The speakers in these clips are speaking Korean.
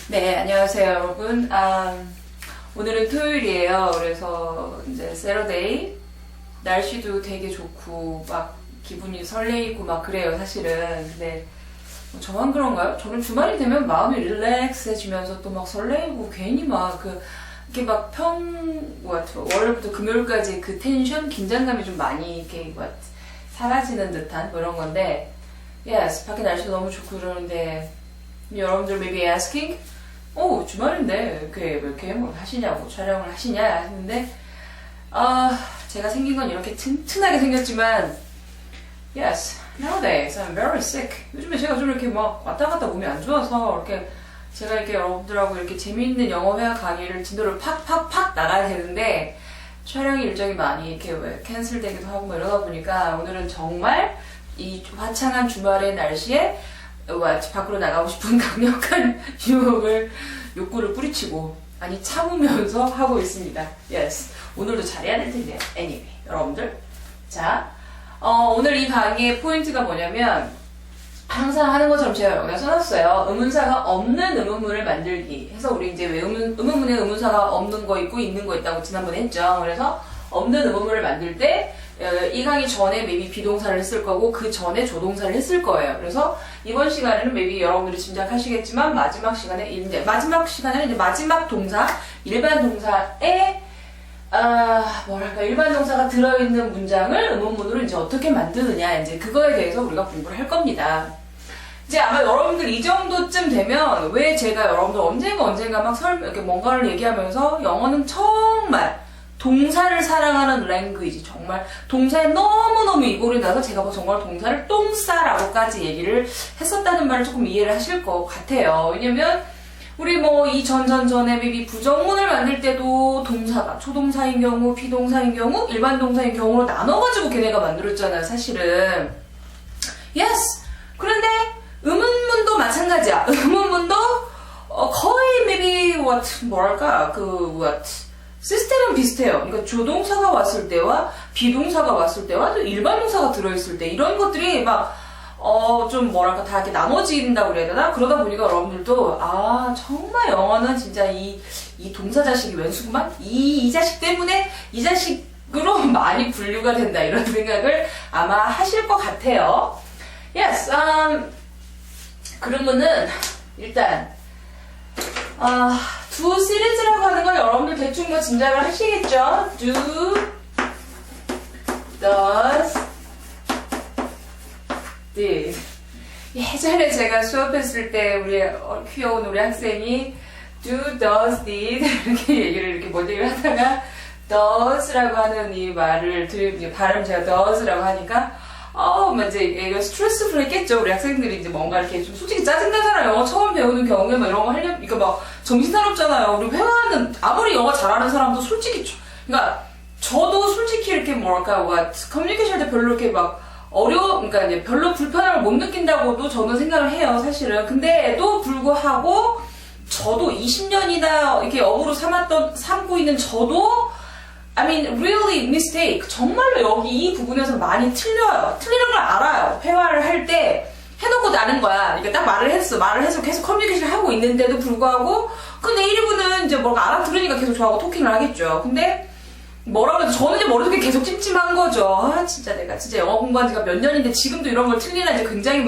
네, 안녕하세요, 여러분. 오늘은 토요일이에요. 그래서 이제 Saturday 날씨도 되게 좋고 막 기분이 설레이고 막 그래요, 사실은. 근데 뭐 저만 그런가요? 저는 주말이 되면 마음이 릴렉스해지면서 또 막 설레이고 괜히 막 이렇게 막 월요일부터 금요일까지 그 텐션, 긴장감이 좀 많이 이렇게 사라지는 듯한 뭐 이런 건데, yes, 밖에 날씨도 너무 좋고 그러는데 여러분들 maybe asking, 주말인데 왜 이렇게 뭘 하시냐고, 촬영을 하시냐 하시는데, 제가 생긴 건 이렇게 튼튼하게 생겼지만, yes, nowadays I'm very sick. 요즘에 제가 좀 이렇게 막 왔다 갔다 몸이 안 좋아서 이렇게 제가 이렇게 여러분들하고 이렇게 재미있는 영어 회화 강의를 진도를 팍팍팍 나가야 되는데 촬영 일정이 많이 이렇게 캔슬되기도 하고 뭐 이러다 보니까 오늘은 정말 이 화창한 주말의 날씨에 밖으로 나가고 싶은 강력한 욕구를 뿌리치고 참으면서 하고 있습니다. Yes. 오늘도 잘해야 될 텐데. Anyway, 여러분들. 자, 오늘 이 강의의 포인트가 뭐냐면 항상 하는 것처럼 제가 여기다 써놨어요. 의문사가 없는 의문문을 만들기 해서 우리 이제 왜 의문문에 의문사가 없는 거 있고 있는 거 있다고 지난번에 했죠. 그래서 없는 의문문을 만들 때 이 강의 전에 maybe 비동사를 했을 거고 그 전에 조동사를 했을 거예요. 그래서 이번 시간에는 maybe 여러분들이 짐작하시겠지만 마지막 시간에는 마지막 동사, 일반 동사에 일반 동사가 들어있는 문장을 의문문으로 이제 어떻게 만드느냐, 이제 그거에 대해서 우리가 공부를 할 겁니다. 이제 아마 여러분들 이 정도쯤 되면 왜 제가 여러분들 언젠가 막 이렇게 뭔가를 얘기하면서 영어는 정말 동사를 사랑하는 랭귀지, 정말 동사에 너무너무 이골이 나서 제가 정말 동사를 똥싸라고까지 얘기를 했었다는 말을 조금 이해를 하실 것 같아요. 왜냐면 우리 이 전에 maybe 부정문을 만들 때도 동사가 초동사인 경우, 비동사인 경우, 일반 동사인 경우로 나눠가지고 걔네가 만들었잖아요, 사실은. Yes! 그런데 의문문도 마찬가지야. 의문문도 거의 maybe 시스템은 비슷해요. 그러니까 조동사가 왔을 때와 비동사가 왔을 때와 또 일반 동사가 들어있을 때 이런 것들이 다 이렇게 나눠진다고 그래야 되나? 그러다 보니까 여러분들도, 정말 영어는 진짜 이 동사 자식이 웬수구만? 이 자식 때문에 이 자식으로 많이 분류가 된다. 이런 생각을 아마 하실 것 같아요. Yes, 그러면은, 일단, 두 시리즈라고 하는 건 여러분들 대충 짐작을 하시겠죠? Do, does, did. 예전에 제가 수업했을 때 귀여운 우리 학생이 do, does, did 이렇게 얘기를 먼저 하다가 does라고 하는 이 말을 발음 제가 does라고 하니까 이제 스트레스 풀했겠죠. 우리 학생들이 이제 뭔가 이렇게 좀 솔직히 짜증나잖아요. 영어 처음 배우는 경우에 이런 거 하려면 정신사납잖아요. 우리 회화는 아무리 영어 잘하는 사람도 솔직히 그러니까 저도 솔직히 이렇게 커뮤니케이션 할 때 별로 이렇게 그러니까 이제 별로 불편함을 못 느낀다고도 저는 생각을 해요, 사실은. 근데도 불구하고 저도 20년이나 이렇게 업으로 삼고 있는 저도 really mistake. 정말로 여기 이 부분에서 많이 틀려요. 틀리는 걸 알아요. 회화를 할 때 해놓고 나는 거야. 그러니까 딱 말을 해서 계속 커뮤니케이션을 하고 있는데도 불구하고 근데 일부는 이제 알아들으니까 계속 저하고 토킹을 하겠죠. 근데 저는 이제 머릿속에 계속 찜찜한 거죠. 진짜 내가 진짜 영어 공부한 지가 몇 년인데 지금도 이런 걸 틀리나 이제 굉장히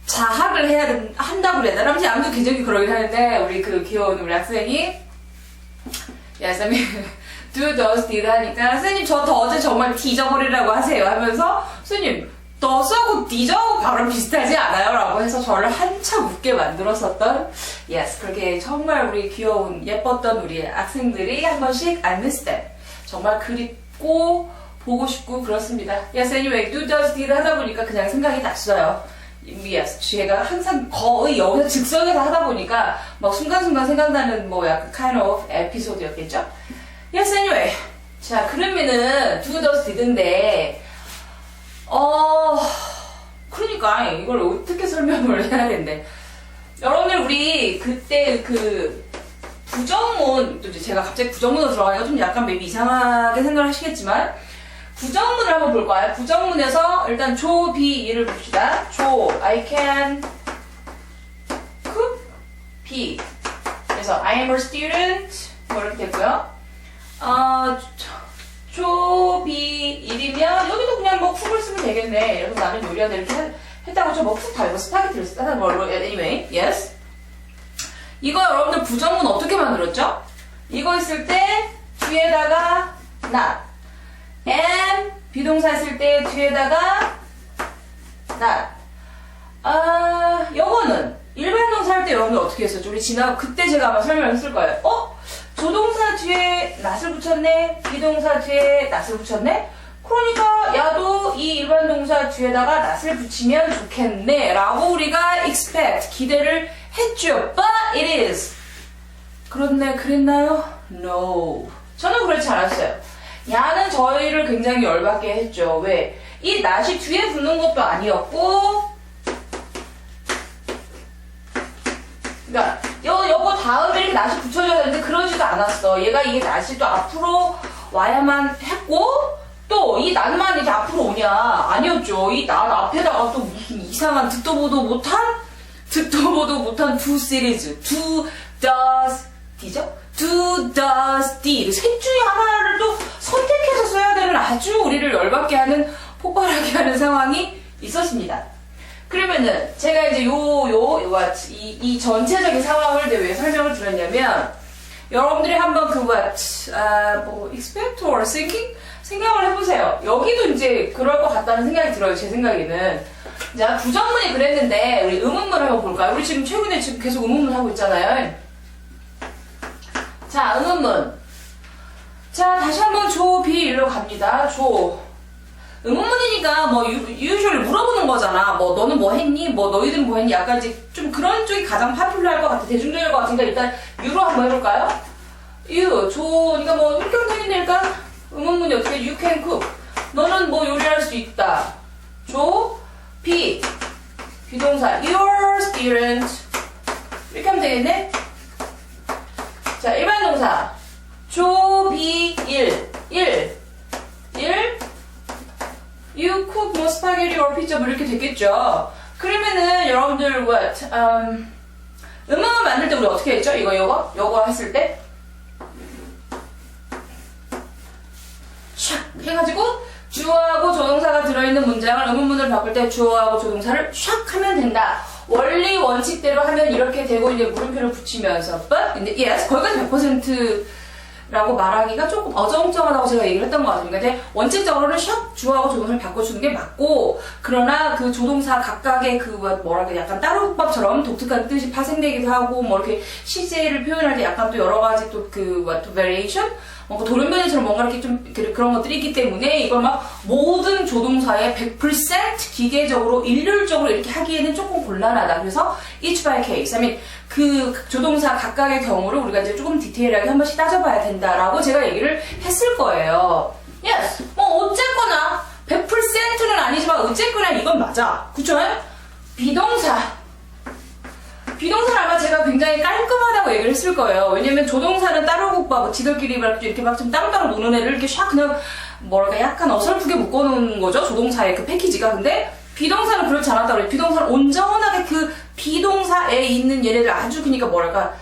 자학을 한다고 그래야 되나? 아무튼 굉장히 그러긴 하는데, 우리 귀여운 우리 학생이, do, does, did 하니까, 선생님, 저 어제 정말 뒤져버리라고 하세요. 하면서, 선생님, does하고 did하고 발음 비슷하지 않아요? 라고 해서 저를 한참 웃게 만들었었던, yes, 그렇게 정말 우리 귀여운, 예뻤던 우리 학생들이 한 번씩 I miss them. 정말 그립고, 보고 싶고, 그렇습니다. Yes, anyway, do, does, did 하다 보니까 그냥 생각이 났어요. Yes, 제가 항상 거의 여기서 즉석에서 하다 보니까 순간순간 생각나는 약간 kind of 에피소드였겠죠? Yes, anyway. 자, 그러면은 do, does, did인데 그러니까 이걸 어떻게 설명을 해야 되는데 여러분들 우리 그때 부정문, 또 제가 갑자기 부정문으로 들어가니까 좀 약간 maybe 이상하게 생각을 하시겠지만 부정문을 한번 볼까요? 부정문에서 일단 조, 비, 이를 봅시다. 조, I can cook P. 그래서 I am a student. 뭐 이렇게 됐고요. 조비 1이면 여기도 그냥 뭐 쿡을 쓰면 되겠네. 그래서 나는 요리하다 이렇게 했다고 저 뭐 쿡 달고 스파게티를 쓰다 뭐 anyway, yes. 이거 여러분들 부정문 어떻게 만들었죠? 이거 있을 때 뒤에다가 not, am 비동사 있을 때 뒤에다가 not. 요거는 일반 동사 할 때 여러분들 어떻게 했었죠? 우리 그때 제가 아마 설명했을 거예요. 조동사 뒤에 not을 붙였네? 비동사 뒤에 not을 붙였네? 그러니까 야도 이 일반 동사 뒤에다가 not을 붙이면 좋겠네 라고 우리가 expect, 기대를 했죠. But it is. 그런데 그랬나요? No. 저는 그렇지 않았어요. 야는 저희를 굉장히 열받게 했죠. 왜? 이 not이 뒤에 붙는 것도 아니었고, 그러니까 요거 다음에 이렇게 not이 붙여줘야 되는데 그러지도 않았어. 얘가 이게 not이 또 앞으로 와야만 했고, 또 이 not만 이제 앞으로 오냐? 아니었죠. 이 not 앞에다가 또 무슨 이상한 듣도 보도 못한 do 시리즈. do, does, d죠? do, does, did. 셋 중에 하나를 또 선택해서 써야 되는 아주 우리를 열받게 하는, 폭발하게 하는 상황이 있었습니다. 그러면은 제가 이제 이 전체적인 상황을 왜 설명을 드렸냐면, 여러분들이 한번 expect or thinking? 생각을 해보세요. 여기도 이제 그럴 것 같다는 생각이 들어요. 제 생각에는. 자, 부정문이 그랬는데 우리 의문문 한번 볼까요? 우리 지금 최근에 계속 의문문 하고 있잖아요. 자, 의문문. 자, 다시 한번 조, 비, 일로 갑니다. 조. 의문문이니까 뭐 usually 물어보는 거잖아. 뭐 너는 뭐 했니? 뭐 너희들은 뭐 했니? 약간 이제 좀 그런 쪽이 가장 파퓰러할 것 같아. 대중적일 것 같으니까 일단 유로 한번 해볼까요? 유, 조니까 뭐 이렇게 하면 되겠네니까 의문문이 어떻게 you can cook. 너는 뭐 요리할 수 있다. 조, 비, 비동사 your student 이렇게 하면 되겠네. 자, 일반 동사 조, 비, 일 you cook 뭐 스파게티 or 피자 뭐 이렇게 됐겠죠. 그러면은 여러분들 what 의문문 만들 때 우리 어떻게 했죠? 요거 했을 때 샥 해가지고 주어하고 조동사가 들어있는 문장을 의문문을 바꿀 때 주어하고 조동사를 샥 하면 된다. 원리 원칙대로 하면 이렇게 되고 이제 물음표를 붙이면서 but 근데 yes 거기까지 100%라고 말하기가 조금 어정쩡하다고 제가 얘기를 했던 것 같습니다. 근데 원칙적으로는 샥 주어하고 조동사를 바꿔주는 게 맞고, 그러나 그 조동사 각각의 약간 따로국밥처럼 독특한 뜻이 파생되기도 하고 뭐 이렇게 시제를 표현할 때 약간 또 여러 가지 또 variation 뭔가 돌연변이처럼 뭔가 이렇게 좀 그런 것들이 있기 때문에 이걸 막 모든 조동사에 100% 기계적으로 일률적으로 이렇게 하기에는 조금 곤란하다. 그래서 each by case, 그 조동사 각각의 경우를 우리가 이제 조금 디테일하게 한 번씩 따져봐야 된다라고 제가 얘기를 했을 거예요. Yes, 뭐 어쨌거나 100%는 아니지만 어쨌거나 이건 맞아. 그쵸? 비동사는 아마 제가 굉장히 깔끔하다고 얘기를 했을 거예요. 왜냐면 조동사는 따로국밥, 지들끼리 이렇게 막 좀 따로따로 노는 애를 이렇게 샥 그냥 뭐랄까 약간 어설프게 묶어놓은 거죠. 조동사의 그 패키지가. 근데 비동사는 그렇지 않았다고 그래요. 비동사는 온전하게 그 비동사에 있는 얘네들 아주 그니까 뭐랄까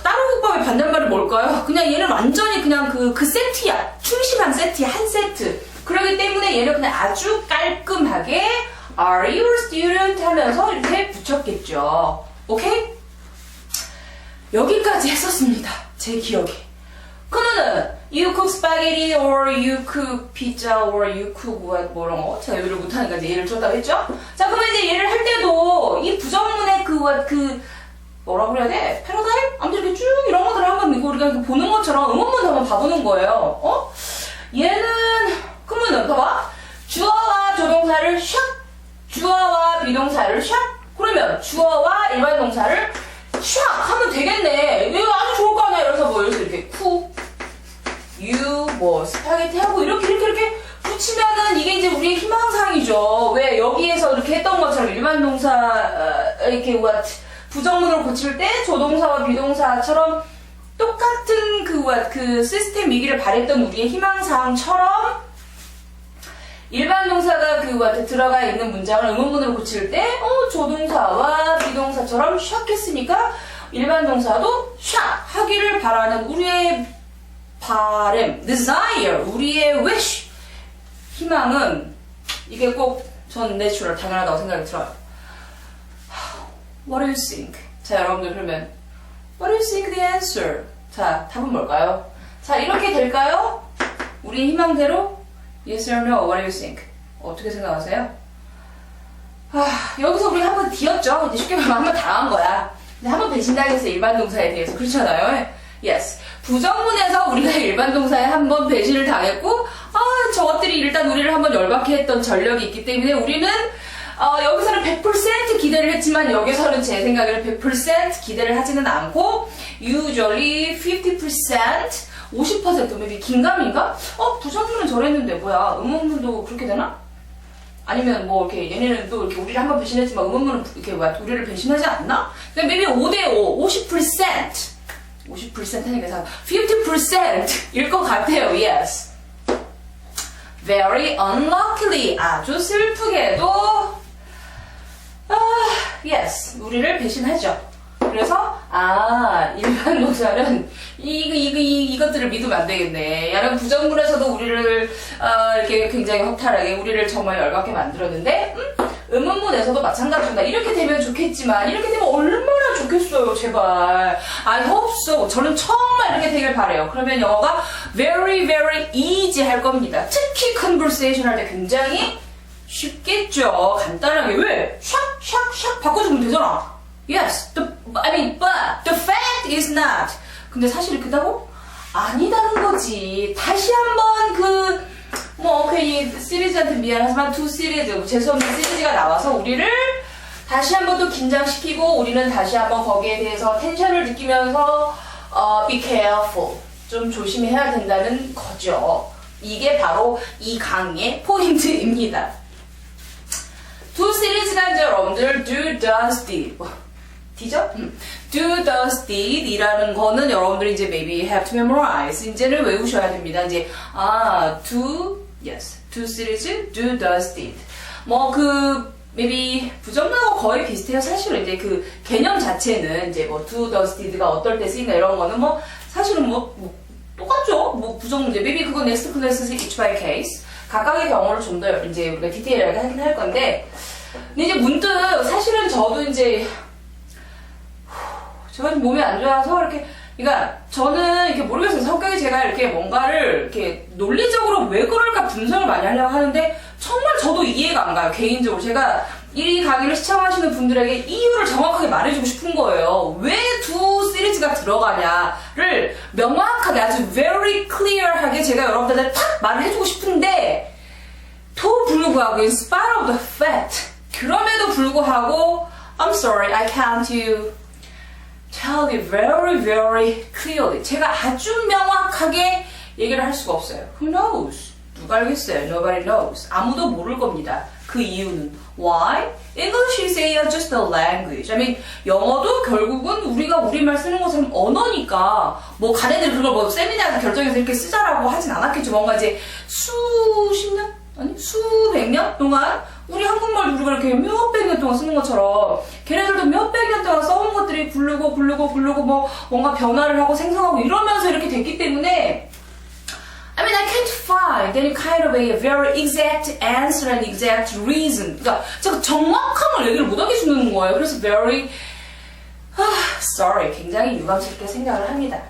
따로국밥의 반대말이 뭘까요? 그냥 얘는 완전히 그냥 그 세트야. 충실한 세트야. 한 세트. 그렇기 때문에 얘는 그냥 아주 깔끔하게 Are you a student? 하면서 이렇게 붙였겠죠. 오케이? 여기까지 했었습니다. 제 기억에. 그러면은 You cook spaghetti or you cook pizza or you cook 뭐 이런 거. 제가 요리를 못하니까 이제 예를 들었다고 했죠? 자, 그러면 이제 예를 할 때도 이 부정문의 뭐라 그래야 돼? 패러다임? 아무튼 이렇게 쭉 이런 것들을 한번 우리가 보는 것처럼 의문문 한번 봐보는 거예요. 얘는 그러면은 봐봐. 주어와 조동사를 샥, 주어와 비동사를 샥. 그러면 주어와 일반 동사를 샥 하면 되겠네. 이거 아주 좋을 거 아니야. 이래서 뭐 이렇게 쿡, 유, 뭐 스파게티 하고 이렇게 붙이면은 이게 이제 우리의 희망사항이죠. 왜 여기에서 이렇게 했던 것처럼 일반 동사 이렇게 부정문을 고칠 때 조동사와 비동사처럼 똑같은 그 시스템 위기를 발했던 우리의 희망사항처럼 일반 동사가 들어가 있는 문장을 의문문으로 고칠 때 조동사와 비동사 동사처럼 샥 했으니까 일반 동사도 샥 하기를 바라는 우리의 바람, desire, 우리의 wish, 희망은 이게 꼭 전 내추럴 당연하다고 생각이 들어요. What do you think? 자, 여러분들 그러면 What do you think the answer? 자, 답은 뭘까요? 자, 이렇게 될까요? 우리 희망대로 Yes or no? What do you think? 어떻게 생각하세요? 여기서 우리가 한번 뒤었죠? 이제 쉽게 말하면 한번 당한 거야. 근데 한번 배신당했어, 일반 동사에 대해서. 그렇잖아요? Yes. 부정문에서 우리가 일반 동사에 한번 배신을 당했고, 저것들이 일단 우리를 한번 열받게 했던 전력이 있기 때문에 우리는 여기서는 100% 기대를 했지만 여기서는 제 생각에는 100% 기대를 하지는 않고 usually 50%, 50% maybe 긴가민가? 부정문은 저랬는데 뭐야, 의문문도 그렇게 되나? 아니면 뭐 이렇게 얘네는 또 이렇게 우리를 한번 배신했지만 의문문은 이렇게 우리를 배신하지 않나? 그냥 maybe 5대5, 50% 하니까 50%일 것 같아요. Yes. Very unluckily, 아주 슬프게도 yes, 우리를 배신하죠. 그래서 일반 동사는 이것들을 믿으면 안 되겠네. 야는 부정문에서도 우리를 이렇게 굉장히 허탈하게 우리를 정말 열받게 만들었는데 의문문에서도 마찬가지입니다. 이렇게 되면 좋겠지만 이렇게 되면 얼마나 좋겠어요. 제발. I hope so. 저는 정말 이렇게 되길 바래요. 그러면 영어가 very very easy 할 겁니다. 특히 conversation 할 때 굉장히 쉽겠죠. 간단하게. 왜? 샥 바꿔주면 되잖아. Yes. but the fact is not. 근데 사실 그렇다고? 아니다는 거지. 다시 한번 이 시리즈한테 미안하지만 두 시리즈, 재수없는 시리즈가 나와서 우리를 다시 한번 또 긴장시키고 우리는 다시 한번 거기에 대해서 텐션을 느끼면서 be careful. 좀 조심해야 된다는 거죠. 이게 바로 이 강의의 포인트입니다. 두 시리즈가 이제 여러분들 do, does, did. D죠? do, does, did 이라는 거는 여러분들이 이제 maybe have to memorize. 이제는 외우셔야 됩니다. 이제 do, yes. do 시리즈, do, does, did. maybe 부정문하고 거의 비슷해요. 사실은 이제 그 개념 자체는 이제 do, does, did가 어떨 때 쓰이나 이런 거는 사실은 똑같죠. 부정문 이제 maybe 그건 next class each by case. 각각의 경우를 좀 더 이제 우리가 디테일하게 하긴 할 건데, 근데 이제 문득 사실은 저도 이제 제가 좀 몸이 안 좋아서 그러니까 저는 이렇게 모르겠어요. 성격이 제가 이렇게 뭔가를 이렇게 논리적으로 왜 그럴까 분석을 많이 하려고 하는데 정말 저도 이해가 안 가요. 개인적으로 제가 이 강의를 시청하시는 분들에게 이유를 정확하게 말해주고 싶은 거예요. 왜 두 시리즈가 들어가냐를 명확하게 아주 very clear하게 제가 여러분들한테 탁 말을 해주고 싶은데 또 불구하고 in spite of the fact 그럼에도 불구하고 I'm sorry, I can't tell you very very clearly. 제가 아주 명확하게 얘기를 할 수가 없어요. Who knows? 누가 알겠어요? Nobody knows. 아무도 모를 겁니다. 그 이유는 Why? English is just a language. 영어도 결국은 우리가 우리말 쓰는 것은 언어니까 가네들이 그걸 세미나에서 결정해서 이렇게 쓰자라고 하진 않았겠죠. 뭔가 이제 수십 년? 아니 수백 년 동안 우리 한국말 우리가 이렇게 몇백 년 동안 쓰는 것처럼 걔네들도 몇백 년 동안 써온 것들이 굴르고 뭔가 변화를 하고 생성하고 이러면서 이렇게 됐기 때문에 I can't find any kind of a very exact answer and exact reason. 그러니까 제가 정확한 걸 얘기를 못하게 주는 거예요. 그래서 very sorry, 굉장히 유감스럽게 생각을 합니다.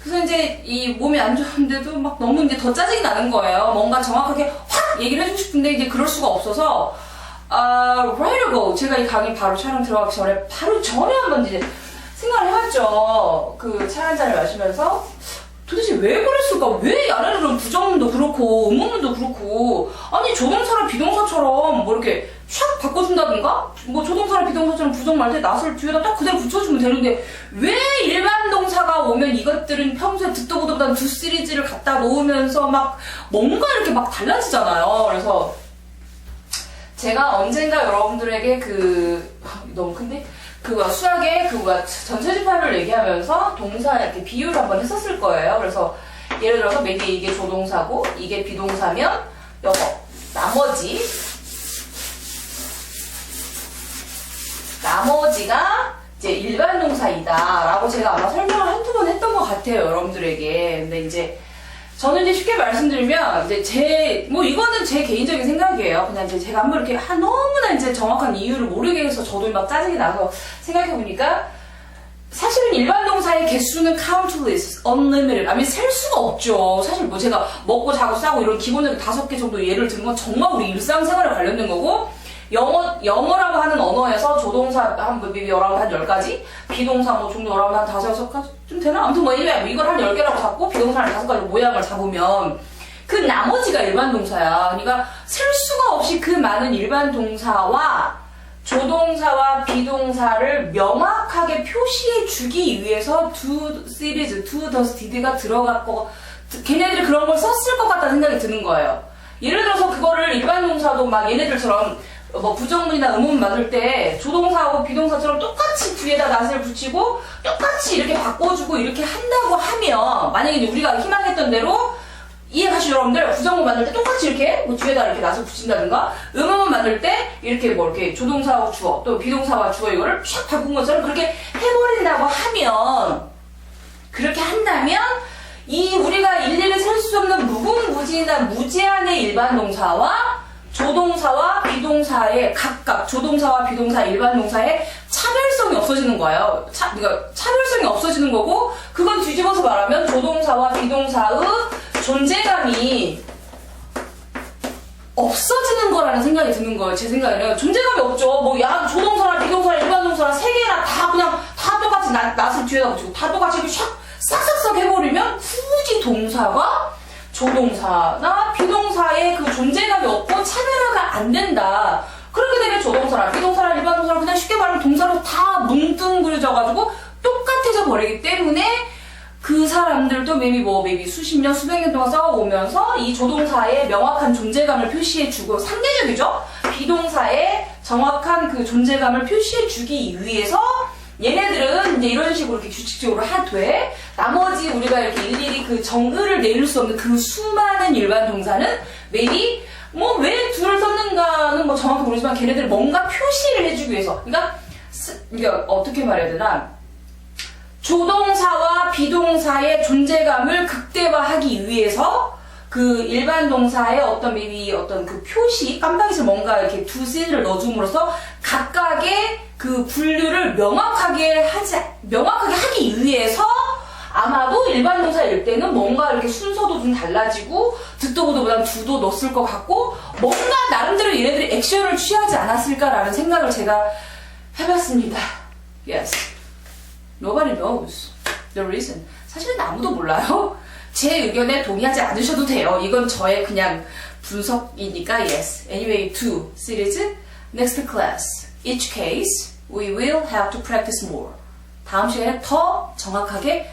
그래서 이제 이 몸이 안 좋은데도 너무 이제 더 짜증이 나는 거예요. 뭔가 정확하게 확 얘기를 해주고 싶은데 이제 그럴 수가 없어서 right ago 제가 이 강의 바로 촬영 들어가기 전에 바로 전에 한번 이제 생각을 해봤죠. 그 차 한 잔을 마시면서 도대체 왜 그랬을까? 왜 얘네들은 부정문도 그렇고 의문문도 그렇고 아니 조동사랑 비동사처럼 이렇게 촥 바꿔준다든가 조동사랑 비동사처럼 부정말 때 not을 뒤에다 딱 그대로 붙여주면 되는데 왜 일반 동사가 오면 이것들은 평소에 듣도 보도 못한 두 시리즈를 갖다 놓으면서 뭔가 이렇게 달라지잖아요. 그래서 제가 언젠가 여러분들에게 너무 큰데? 수학의 전체 집합을 얘기하면서 동사 이렇게 비유를 한번 했었을 거예요. 그래서 예를 들어서 maybe 이게 조동사고 이게 비동사면 나머지가 이제 일반 동사이다라고 제가 아마 설명을 한두 번 했던 것 같아요, 여러분들에게. 근데 이제 저는 이제 쉽게 말씀드리면 이제 뭐 이거는 제 개인적인 생각이에요. 그냥 이제 제가 한번 이렇게 너무나 이제 정확한 이유를 모르겠어서 저도 막 짜증이 나서 생각해 보니까 사실은 일반 동사의 개수는 countless, unlimited. 아니 셀 수가 없죠. 사실 뭐 제가 먹고 자고 싸고 이런 기본적인 5개 정도 예를 들면 정말 우리 일상생활에 관련된 거고, 영어라고 하는 언어에서 조동사 한 10가지, 비동사 뭐 종류라고 한 5-6가지 좀 되나? 아무튼 뭐 이걸 한 10개라고 잡고 비동사를 5가지 모양을 잡으면 그 나머지가 일반 동사야. 그러니까 셀 수가 없이 그 많은 일반 동사와 조동사와 비동사를 명확하게 표시해 주기 위해서 do does, did가 들어갔고 걔네들이 그런 걸 썼을 것 같다는 생각이 드는 거예요. 예를 들어서 그거를 일반 동사도 막 얘네들처럼 뭐 부정문이나 의문 만들 때 조동사하고 비동사처럼 똑같이 뒤에다 낫을 붙이고 똑같이 이렇게 바꿔주고 이렇게 한다고 하면, 만약에 이제 우리가 희망했던 대로 이해가시죠, 여러분들? 부정문 만들 때 똑같이 이렇게 뭐 뒤에다 이렇게 낫을 붙인다든가, 의문문 만들 때 이렇게 뭐 이렇게 조동사하고 주어 또 비동사와 주어 이거를 쫙 바꾼 것처럼 그렇게 해버린다고 하면, 그렇게 한다면 이 우리가 일일이 셀 수 없는 무궁무진한 무제한의 일반 동사와 조동사와 비동사의 각각 조동사와 비동사 일반 동사의 차별성이 없어지는 거예요. 그러니까 차별성이 없어지는 거고, 그건 뒤집어서 말하면 조동사와 비동사의 존재감이 없어지는 거라는 생각이 드는 거예요. 제 생각에는 존재감이 없죠. 뭐 조동사나 비동사나 일반 동사나 3개나 다 그냥 다 똑같이 낫을 뒤에다 붙이고 다 똑같이 이렇게 싹싹싹 해버리면 굳이 동사가 조동사나 비동사의 그 존재감이 없고 차별화가 안 된다. 그렇게 되면 조동사나 비동사나 일반 동사나 그냥 쉽게 말하면 동사로 다 뭉뚱그려져가지고 똑같아져 버리기 때문에 그 사람들도 maybe 수십 년, 수백 년 동안 싸워오면서 이 조동사의 명확한 존재감을 표시해주고, 상대적이죠? 비동사의 정확한 그 존재감을 표시해주기 위해서 얘네들은 이제 이런 식으로 이렇게 규칙적으로 하되, 나머지 우리가 이렇게 일일이 그 정의를 내릴 수 없는 그 수많은 일반 동사는 maybe 뭐 왜 둘을 썼는가는 뭐 정확히 모르지만 걔네들 뭔가 표시를 해주기 위해서, 그러니까 어떻게 말해야 되나, 조동사와 비동사의 존재감을 극대화하기 위해서 그 일반 동사의 어떤 그 표시, 깜빡이에서 뭔가 이렇게 두시를 넣어줌으로써 각각의 그 분류를 명확하게 하기 위해서 아마도 일반 동사일 때는 뭔가 이렇게 순서도 좀 달라지고 듣도 보도보다는 두도 넣었을 것 같고, 뭔가 나름대로 얘네들이 액션을 취하지 않았을까라는 생각을 제가 해봤습니다. Yes. Nobody knows the reason. 사실은 아무도 몰라요. 제 의견에 동의하지 않으셔도 돼요. 이건 저의 그냥 분석이니까 yes. Anyway, 2 series. Next class. Each case we will have to practice more. 다음 시간에 더 정확하게